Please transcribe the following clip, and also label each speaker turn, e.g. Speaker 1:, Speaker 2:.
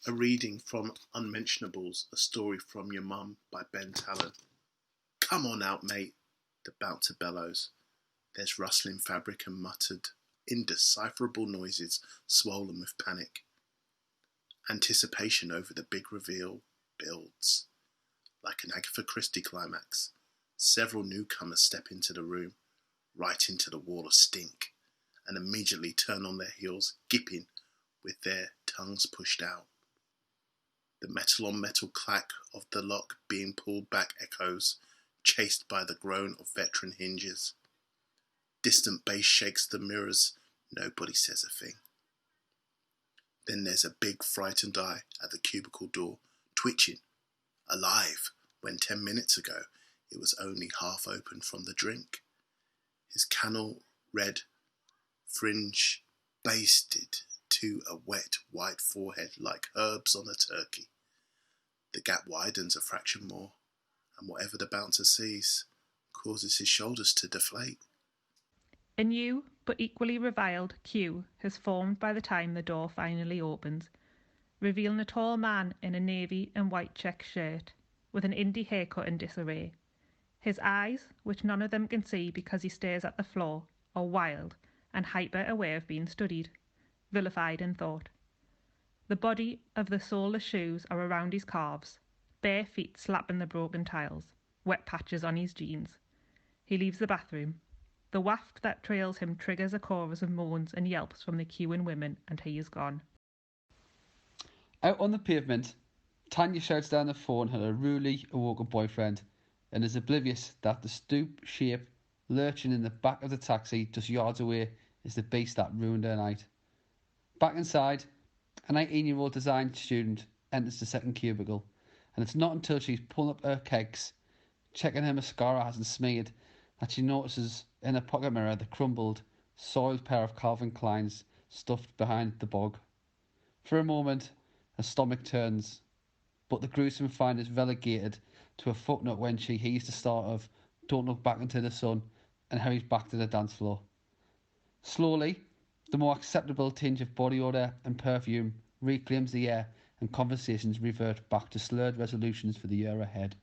Speaker 1: A reading from Unmentionables, a story from your mum by Tallon. Come on out, mate, the bouncer bellows. There's rustling fabric and muttered, indecipherable noises swollen with panic. Anticipation over the big reveal builds. Like an Agatha Christie climax, several newcomers step into the room, right into the wall of stink, and immediately turn on their heels, gipping, with their tongues pushed out. The metal-on-metal clack of the lock being pulled back echoes, chased by the groan of veteran hinges. Distant bass shakes the mirrors, nobody says a thing. Then there's a big frightened eye at the cubicle door, twitching, alive, when 10 minutes ago it was only half open from the drink. His cannel red fringe basted to a wet white forehead like herbs on a turkey. The gap widens a fraction more, and whatever the bouncer sees causes his shoulders to deflate.
Speaker 2: A new, but equally reviled, queue has formed by the time the door finally opens, revealing a tall man in a navy and white check shirt, with an indie haircut in disarray. His eyes, which none of them can see because he stares at the floor, are wild and hyper-aware of being studied, vilified in thought. The body of the soleless shoes are around his calves, bare feet slapping the broken tiles, wet patches on his jeans. He leaves the bathroom. The waft that trails him triggers a chorus of moans and yelps from the queuing women, and he is gone.
Speaker 3: Out on the pavement, Tanya shouts down the phone at her rudely awoken boyfriend and is oblivious that the stoop shape lurching in the back of the taxi just yards away is the beast that ruined her night. Back inside, a 19-year-old design student enters the second cubicle, and it's not until she's pulling up her kegs, checking her mascara hasn't smeared, that she notices in her pocket mirror the crumbled, soiled pair of Calvin Kleins stuffed behind the bog. For a moment, her stomach turns, but the gruesome find is relegated to a footnote when she hears the start of Don't Look Back Into the Sun and hurries back to the dance floor. Slowly, the more acceptable tinge of body odour and perfume reclaims the air, and conversations revert back to slurred resolutions for the year ahead.